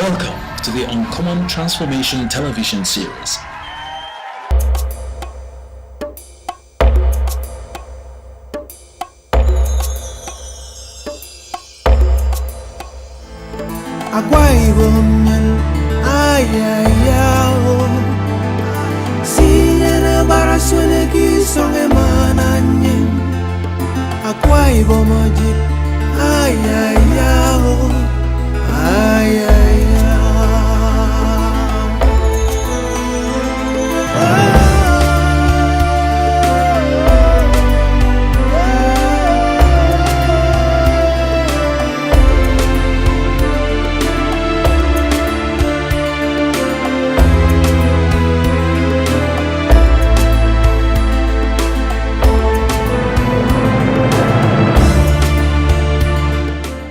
Welcome to the Uncommon Transformation television series.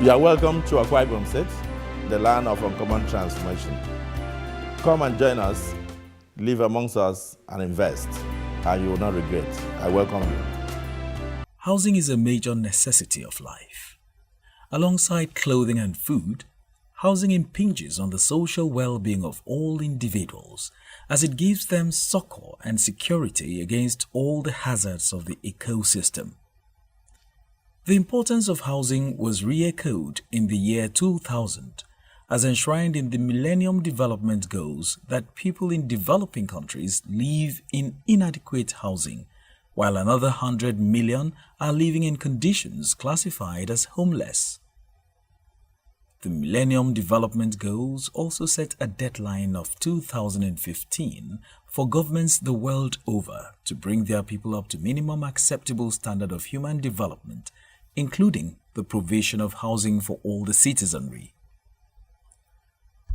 You are welcome to Accommodations, the land of uncommon transformation. Come and join us, live amongst us, and invest, and you will not regret. I welcome you. Housing is a major necessity of life. Alongside clothing and food, housing impinges on the social well-being of all individuals as it gives them succor and security against all the hazards of the ecosystem. The importance of housing was re-echoed in the year 2000 as enshrined in the Millennium Development Goals that people in developing countries live in inadequate housing, while another 100 million are living in conditions classified as homeless. The Millennium Development Goals also set a deadline of 2015 for governments the world over to bring their people up to minimum acceptable standard of human development, including the provision of housing for all the citizenry.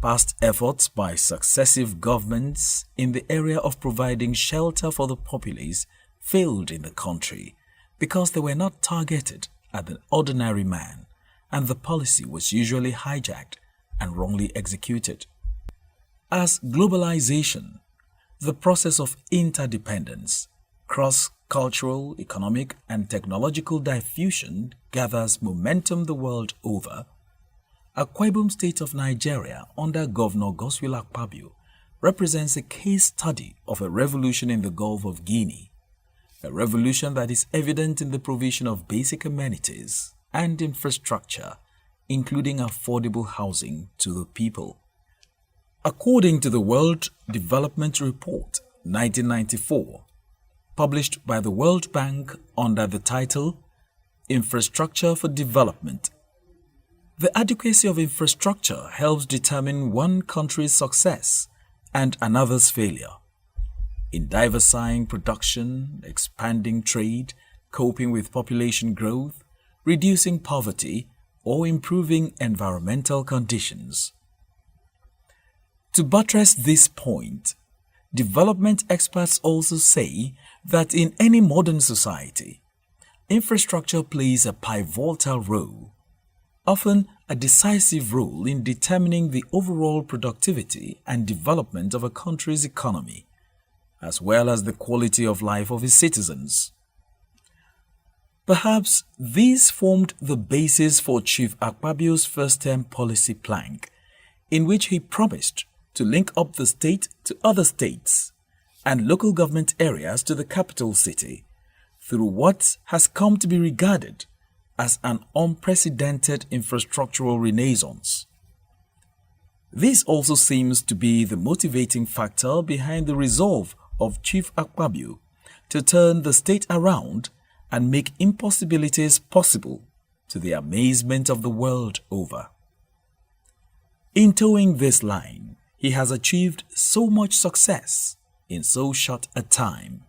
Past efforts by successive governments in the area of providing shelter for the populace failed in the country because they were not targeted at the ordinary man, and the policy was usually hijacked and wrongly executed. As globalization, the process of interdependence, cross-cultural, economic, and technological diffusion gathers momentum the world over, Akwa Ibom State of Nigeria under Governor Godswill Akpabio represents a case study of a revolution in the Gulf of Guinea, a revolution that is evident in the provision of basic amenities and infrastructure, including affordable housing to the people. According to the World Development Report 1994, published by the World Bank under the title Infrastructure for Development, the adequacy of infrastructure helps determine one country's success and another's failure in diversifying production, expanding trade, coping with population growth, reducing poverty, or improving environmental conditions. To buttress this point, development experts also say that in any modern society, infrastructure plays a pivotal role, often a decisive role in determining the overall productivity and development of a country's economy, as well as the quality of life of its citizens. Perhaps these formed the basis for Chief Akpabio's first-term policy plank, in which he promised to link up the state to other states and local government areas to the capital city through what has come to be regarded as an unprecedented infrastructural renaissance. This also seems to be the motivating factor behind the resolve of Chief Akpabio to turn the state around and make impossibilities possible, to the amazement of the world over. In towing this line, he has achieved so much success in so short a time.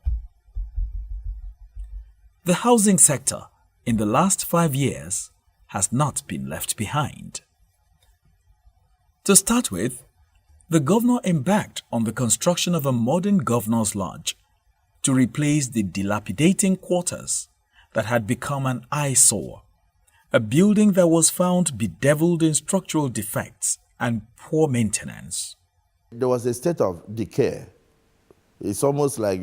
The housing sector in the last 5 years has not been left behind. To start with, the governor embarked on the construction of a modern governor's lodge to replace the dilapidating quarters that had become an eyesore, a building that was found bedeviled in structural defects and poor maintenance. There was a state of decay. It's almost like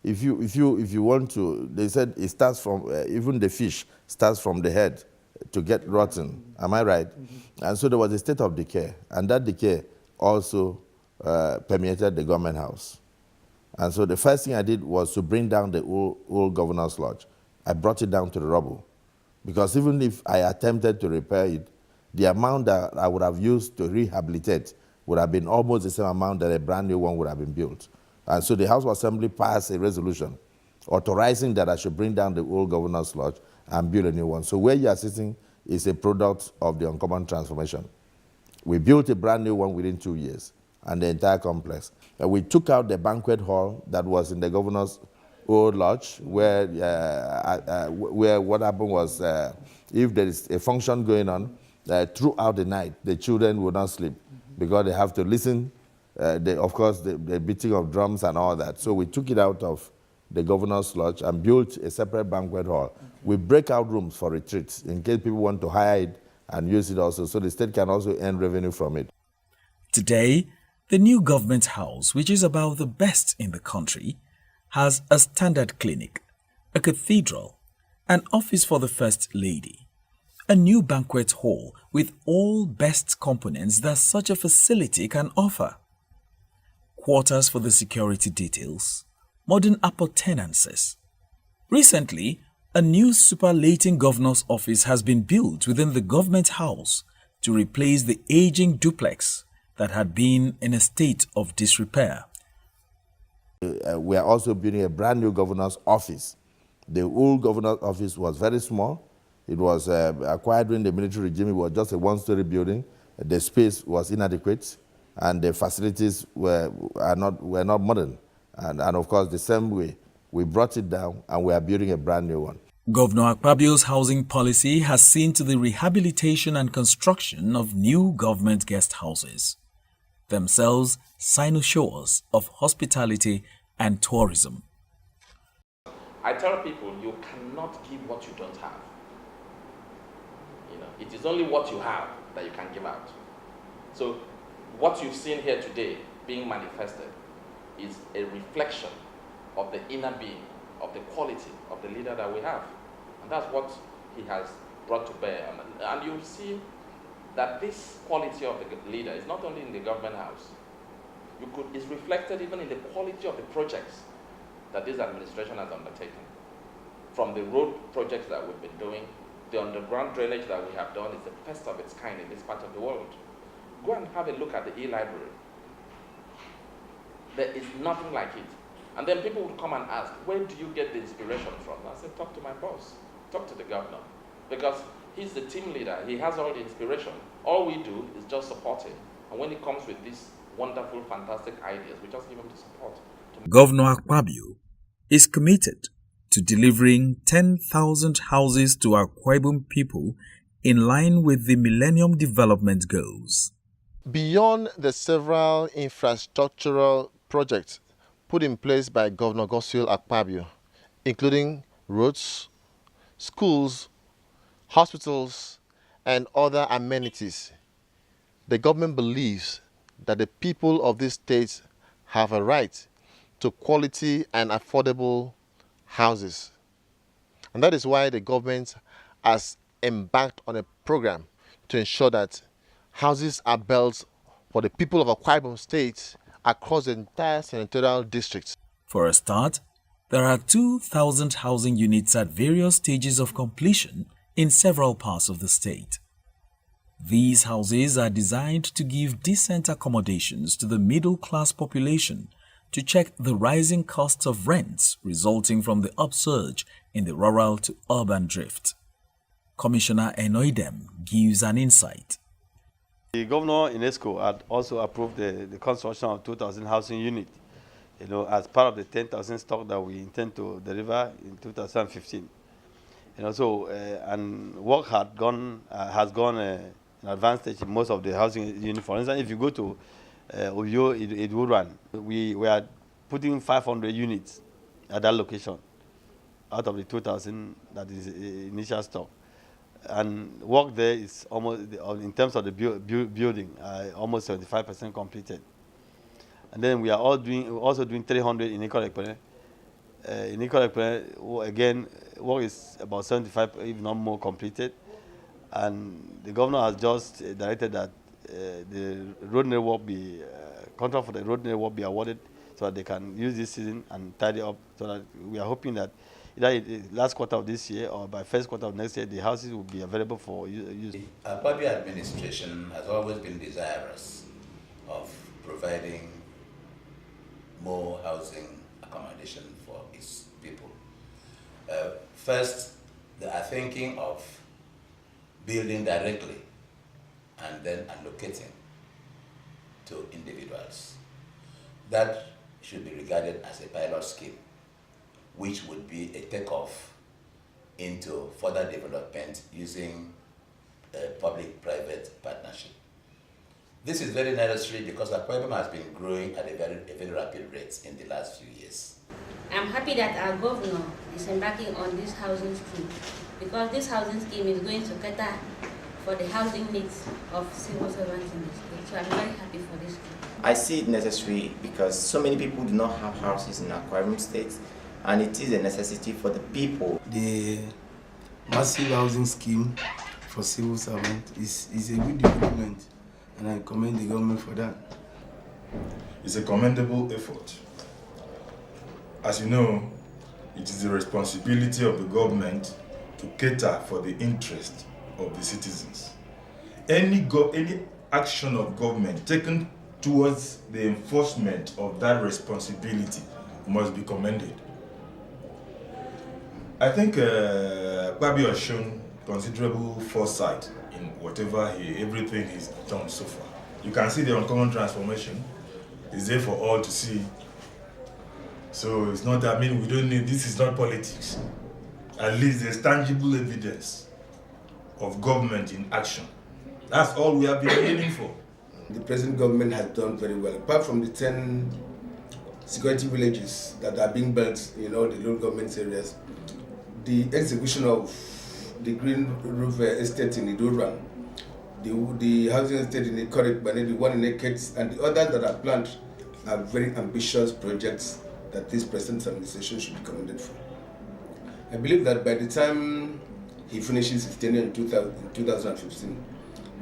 if you want to, they said it starts from, even the fish starts from the head to get rotten. Am I right? And so there was a state of decay, and that decay also permeated the government house. And so the first thing I did was to bring down the old governor's lodge. I brought it down to the rubble. Because even if I attempted to repair it, the amount that I would have used to rehabilitate would have been almost the same amount that a brand new one would have been built. And so the House of Assembly passed a resolution authorizing that I should bring down the old governor's lodge and build a new one. So where you are sitting is a product of the Uncommon transformation. We built a brand new one within 2 years, and the entire complex. We took out the banquet hall that was in the governor's old lodge, where what happened was, if there is a function going on, throughout the night, the children would not sleep because they have to listen, of course, the beating of drums and all that. So we took it out of the governor's lodge and built a separate banquet hall. Okay. We break out rooms for retreats in case people want to hire it and use it also, so the state can also earn revenue from it. Today, the new government house, which is about the best in the country, has a standard clinic, a cathedral, an office for the First Lady, a new banquet hall with all best components that such a facility can offer, quarters for the security details, modern appurtenances. Recently, a new superlating governor's office has been built within the government house to replace the aging duplex that had been in a state of disrepair. We are also building a brand new governor's office. The old governor's office was very small. It was acquired during the military regime. It was just a one-story building. The space was inadequate, and the facilities were not modern. And of course, the same way, we brought it down, and we are building a brand new one. Governor Akpabio's housing policy has seen to the rehabilitation and construction of new government guest houses, themselves cynosures of hospitality and tourism. I tell people, you cannot give what you don't have. It is only what you have that you can give out. So what you've seen here today being manifested is a reflection of the inner being, of the quality of the leader that we have. And that's what he has brought to bear. And you'll see that this quality of the leader is not only in the government house. It's reflected even in the quality of the projects that this administration has undertaken. From the road projects that we've been doing, the underground drainage that we have done is the first of its kind in this part of the world. Go and have a look at the e-library. There is nothing like it. And then people would come and ask, where do you get the inspiration from? I said, talk to my boss, talk to the governor. Because he's the team leader, he has all the inspiration. All we do is just support him. And when he comes with these wonderful, fantastic ideas, we just give him the support. Governor Akpabio is committed to delivering 10,000 houses to Akwa Ibom people in line with the Millennium Development Goals. Beyond the several infrastructural projects put in place by Governor Godswill Akpabio, including roads, schools, hospitals, and other amenities, the government believes that the people of this state have a right to quality and affordable houses. And that is why the government has embarked on a program to ensure that houses are built for the people of Akwa Ibom State across the entire senatorial district. For a start, there are 2,000 housing units at various stages of completion in several parts of the state. These houses are designed to give decent accommodations to the middle-class population to check the rising costs of rents resulting from the upsurge in the rural to urban drift. Commissioner Enoidem gives an insight. The governor in ESCO had also approved the construction of 2,000 housing units, as part of the 10,000 stock that we intend to deliver in 2015. And work has gone in advanced stage in most of the housing units. For instance, if you go to Uyo, it would run. We are putting 500 units at that location out of the 2,000 that is initial stock. And work there is almost, in terms of the building, almost 75% completed. And then we are also doing 300 in Ikolekpene. In Ikolekpene, again, work is about 75, if not more, completed. And the governor has just directed that the road network be, contract for the road network be awarded so that they can use this season and tidy up. So that we are hoping that either in the last quarter of this year or by first quarter of next year, the houses will be available for use. The public administration has always been desirous of providing more housing accommodation for its people. First, they are thinking of building directly and then allocating to individuals. That should be regarded as a pilot scheme, which would be a takeoff into further development using a public-private partnership. This is very necessary because Akwa Ibom has been growing at a very rapid rate in the last few years. I'm happy that our governor is embarking on this housing scheme because this housing scheme is going to cater for the housing needs of civil servants in the state. So I'm very happy for this scheme. I see it necessary because so many people do not have houses in Akwa Ibom State, and it is a necessity for the people. The massive housing scheme for civil servants is a good development, and I commend the government for that. It's a commendable effort. As you know, it is the responsibility of the government to cater for the interest of the citizens. Any action of government taken towards the enforcement of that responsibility must be commended. I think Kwabi has shown considerable foresight in everything he's done so far. You can see the uncommon transformation is there for all to see. So it's not, we don't need, this is not politics. At least there's tangible evidence of government in action. That's all we have been aiming for. The present government has done very well. Apart from the 10 security villages that are being built in all the local government areas, the execution of the Green Roof Estate in Idoran, the housing estate in Ikorik, the one in Ekets, and the others that are planned are very ambitious projects that this present administration should be commended for. I believe that by the time he finishes his tenure in 2015,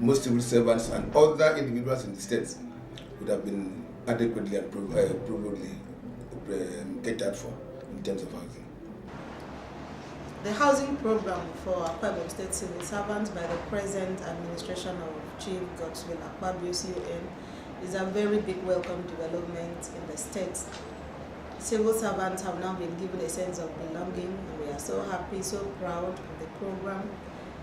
most civil servants and other individuals in the state would have been adequately and appropriately catered for in terms of housing. The housing program for Akwa Ibom State civil servants by the present administration of Chief Godswill Akpabio CON is a very big welcome development in the state. Civil servants have now been given a sense of belonging, and we are so happy, so proud of the program.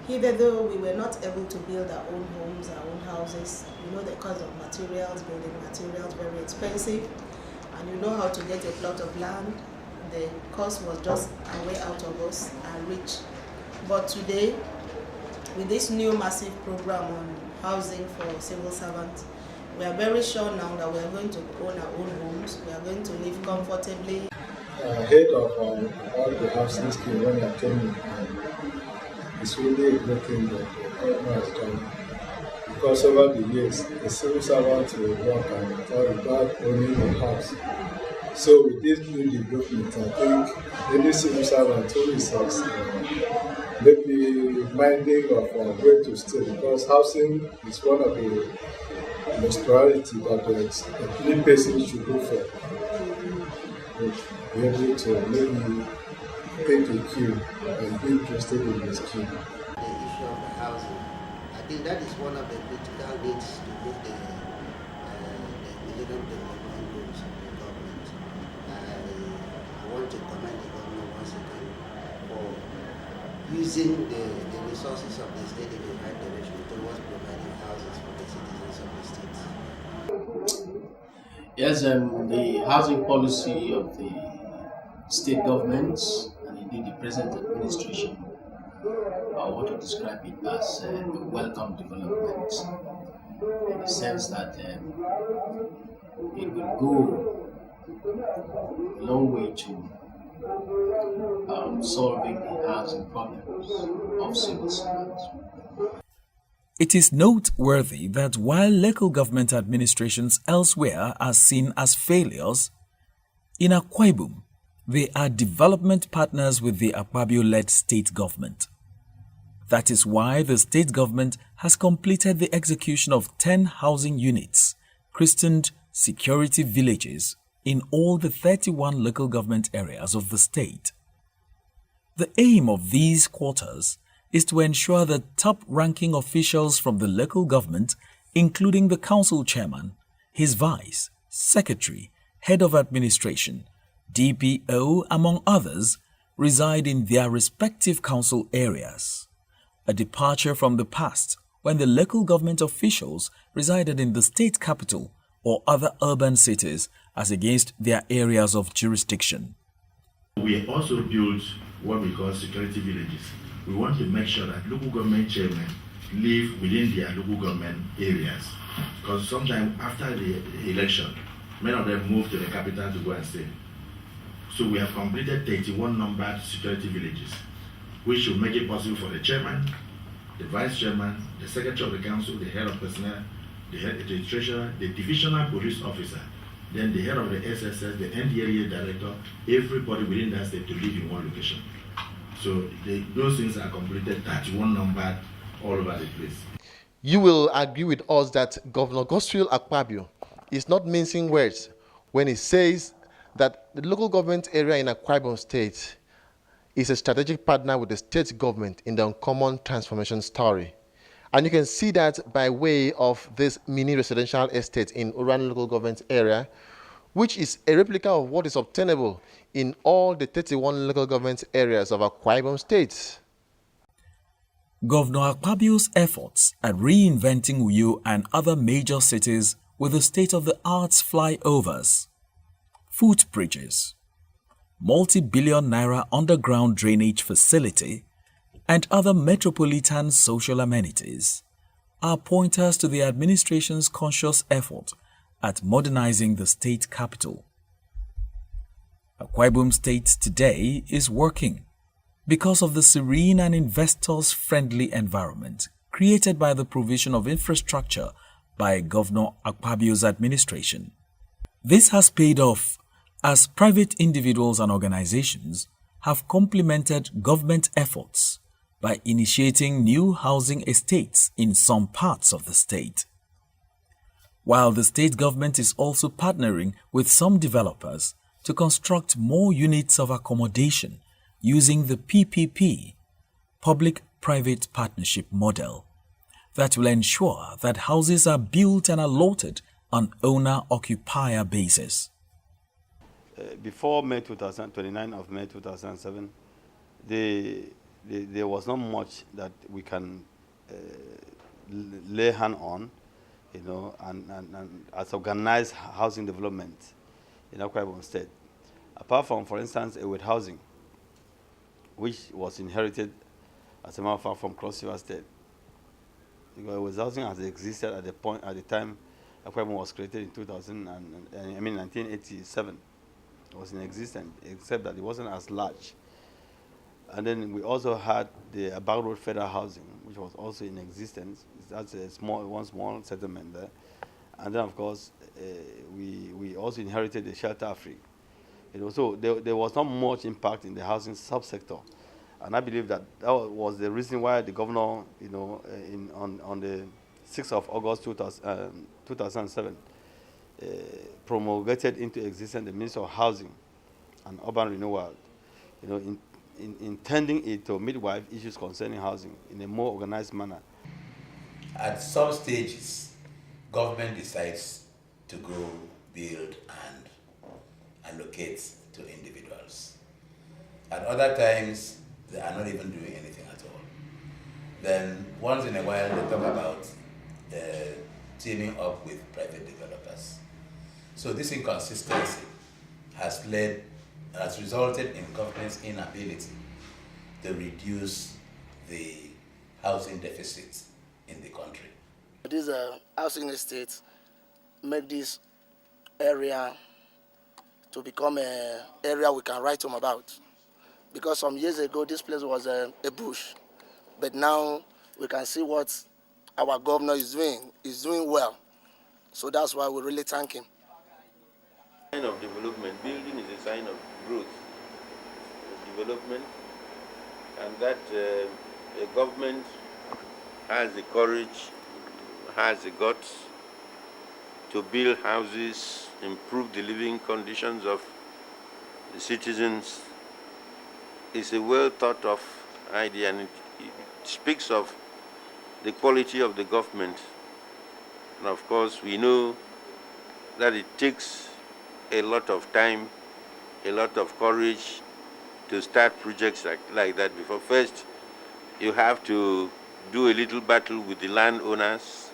Hitherto, we were not able to build our own homes, our own houses. You know the cost of materials, building materials, very expensive, and you know how to get a plot of land. The cost was just a way out of us, our reach. But today, with this new massive program on housing for civil servants, we are very sure now that we are going to own our own homes. We are going to live comfortably. Ahead of all the housing scheme when I came in, it's really a good thing that the government has done. Because over the years, the civil servants will work and thought about owning a house. So with this new development, I think any civil servant who is maybe minding of where to stay, because housing is one of the most priority that any person should go for. Be able to maybe take a queue and be interested in this queue. The issue of the housing, I think that is one of the critical needs to meet the Millennium Development Goals of the government. I want to commend the government once again for using the resources of the state in the right direction towards providing houses for the citizens of the state. Yes, the housing policy of the state governments and indeed the present administration, I want to describe it as a welcome development in the sense that it will go a long way to solving the housing problems of civil servants. It is noteworthy that while local government administrations elsewhere are seen as failures, in Akwa Ibom, they are development partners with the Akpabio-led state government. That is why the state government has completed the execution of 10 housing units, christened security villages, in all the 31 local government areas of the state. The aim of these quarters is to ensure that top-ranking officials from the local government, including the council chairman, his vice, secretary, head of administration, DPO, among others, reside in their respective council areas. A departure from the past when the local government officials resided in the state capital or other urban cities as against their areas of jurisdiction. We also built what we call security villages. We want to make sure that local government chairmen live within their local government areas. Because sometime after the election, many of them move to the capital to go and stay. So we have completed 31 numbered security villages, which should make it possible for the chairman, the vice chairman, the secretary of the council, the head of personnel, the treasurer, the divisional police officer, then the head of the SSS, the NDLEA director, everybody within that state to live in one location. So those things are completed, 31 numbered all over the place. You will agree with us that Governor Godswill Akpabio is not mincing words when he says that the local government area in Akwa Ibom State is a strategic partner with the state government in the uncommon transformation story. And you can see that by way of this mini residential estate in Uran local government area, which is a replica of what is obtainable in all the 31 local government areas of Akwa Ibom State. Governor Akpabio's efforts at reinventing Uyo and other major cities with the state-of-the-art flyovers, footbridges, multi-billion naira underground drainage facility, and other metropolitan social amenities are pointers to the administration's conscious effort at modernizing the state capital. Akwa Ibom State today is working because of the serene and investors-friendly environment created by the provision of infrastructure by Governor Akpabio's administration. This has paid off as private individuals and organizations have complemented government efforts by initiating new housing estates in some parts of the state. While the state government is also partnering with some developers to construct more units of accommodation using the PPP, Public-Private Partnership model, that will ensure that houses are built and allotted on owner-occupier basis. Before May 29 of May 2007, there was not much that we can lay hand on, you know, and as organized housing development in Akwa Ibom State. Apart from, for instance, with housing, which was inherited, as a matter of fact, from Cross River State. Because housing has existed at the time Akwa Ibom was created in 1987. It was in existence, except that it wasn't as large. And then we also had the Abag Road Federal Housing, which was also in existence. That's a small settlement there. And then, of course, we also inherited the Shelter Africa. You know, so there was not much impact in the housing subsector. And I believe that was the reason why the governor, you know, on the 6th of August 2007, promulgated into existence the Ministry of Housing and Urban Renewal, you know, intending it to midwife issues concerning housing in a more organized manner. At some stages, government decides to go build and allocate to individuals. At other times, they are not even doing anything at all. Then once in a while, they talk about teaming up with private developers. So this inconsistency has resulted in government's inability to reduce the housing deficit in the country. These housing estates make this area to become an area we can write home about. Because some years ago, this place was a bush. But now we can see what our governor is doing. He's doing well. So that's why we really thank him. Sign of development, building is a sign of growth, development, and that a government has the courage, has the guts to build houses, improve the living conditions of the citizens, is a well thought of idea, and it speaks of the quality of the government. And of course, we know that it takes a lot of time, a lot of courage to start projects like that. Before first, you have to do a little battle with the landowners,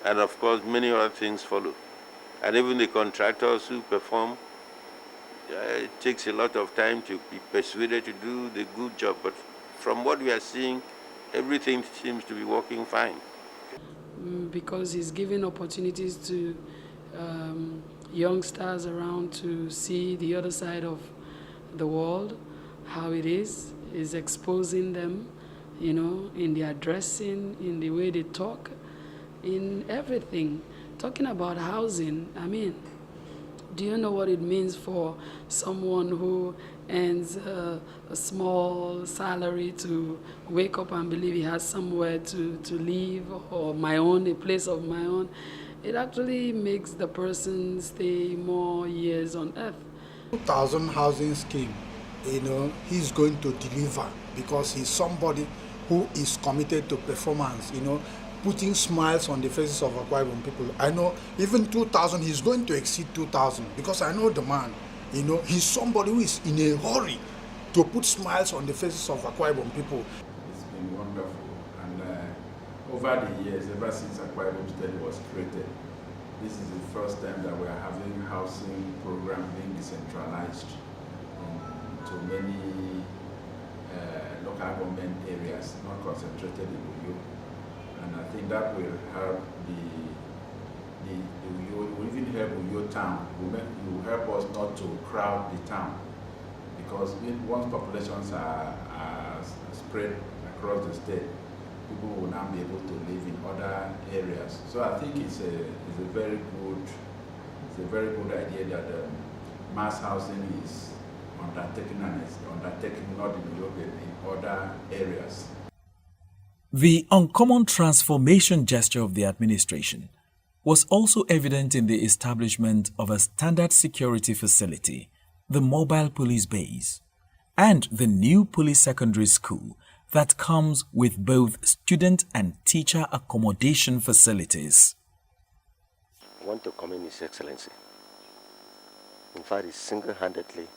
and of course, many other things follow. And even the contractors who perform, it takes a lot of time to be persuaded to do the good job. But from what we are seeing, everything seems to be working fine. Because he's giving opportunities to youngsters around to see the other side of the world, how it is exposing them, you know, in their dressing, in the way they talk, in everything. Talking about housing, I mean, do you know what it means for someone who earns a small salary to wake up and believe he has somewhere to live, or a place of my own? It actually makes the person stay more years on earth. 2,000 housing scheme, you know, he's going to deliver because he's somebody who is committed to performance, you know, putting smiles on the faces of Akwa Ibom people. I know even 2,000, he's going to exceed 2,000 because I know the man, you know, he's somebody who is in a hurry to put smiles on the faces of Akwa Ibom people. It's been wonderful, and over the years, ever since Akwa Ibom State was created, this is the first time that we are having housing program being decentralized to many local government areas, not concentrated in Uyo. And I think that will help will even help Uyo town. It will help us not to crowd the town, because once populations are spread across the state, people will now be able to live in other areas. So I think it's a very good idea that mass housing is undertaken, and it's undertaken not in Uyo but in other areas. The uncommon transformation gesture of the administration was also evident in the establishment of a standard security facility, the mobile police base, and the new police secondary school that comes with both student and teacher accommodation facilities. I want to commend His Excellency. In fact, he single-handedly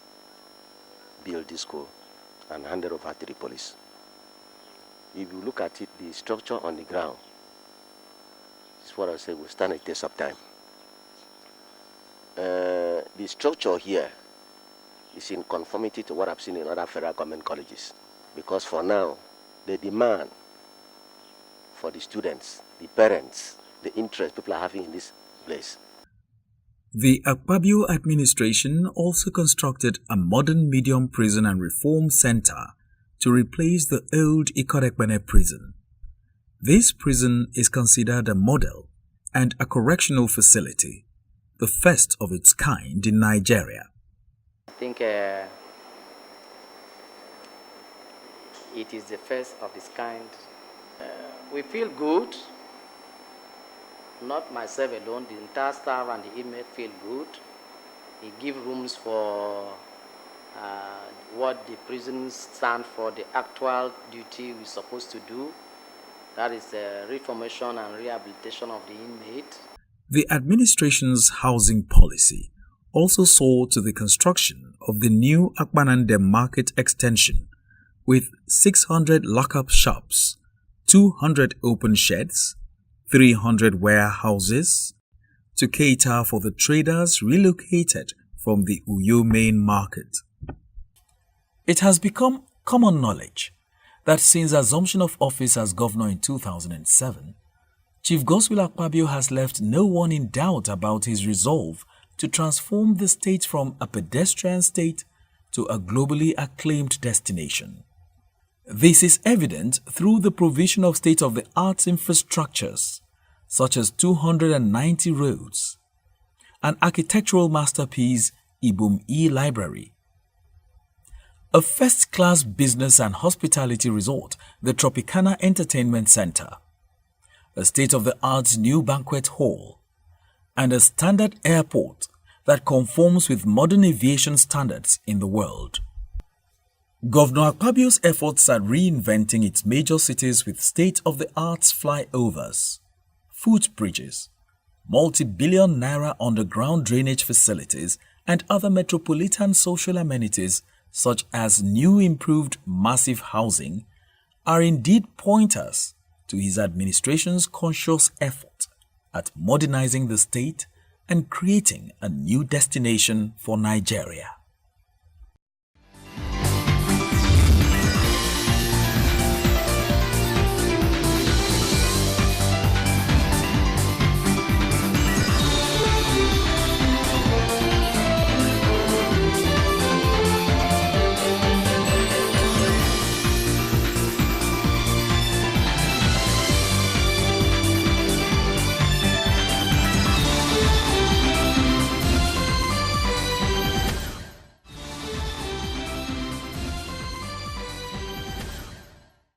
built this school and handed over to the police. If you look at it, the structure on the ground is what I say will stand a test of time. The structure here is in conformity to what I've seen in other federal government colleges, because for now, the demand for the students, the parents, the interest people are having in this place. The Akpabio administration also constructed a modern medium prison and reform center to replace the old Ikorekpene prison. This prison is considered a model and a correctional facility, the first of its kind in Nigeria. I think it is the first of its kind. We feel good, not myself alone, the entire staff and the inmate feel good. It gives rooms for what the prisons stand for, the actual duty we're supposed to do. That is the reformation and rehabilitation of the inmate. The administration's housing policy also saw to the construction of the new Akbanande Market extension with 600 lock-up shops, 200 open sheds, 300 warehouses to cater for the traders relocated from the Uyo main market. It has become common knowledge that since assumption of office as governor in 2007, Chief Godswill Akpabio has left no one in doubt about his resolve to transform the state from a pedestrian state to a globally acclaimed destination. This is evident through the provision of state-of-the-art infrastructures such as 290 roads, an architectural masterpiece, Ibom E Library, a first-class business and hospitality resort, the Tropicana Entertainment Center, a state-of-the-art new banquet hall, and a standard airport that conforms with modern aviation standards in the world. Governor Akpabio's efforts at reinventing its major cities with state-of-the-art flyovers, footbridges, multi-billion naira underground drainage facilities, and other metropolitan social amenities such as new improved massive housing are indeed pointers to his administration's conscious effort at modernizing the state and creating a new destination for Nigeria.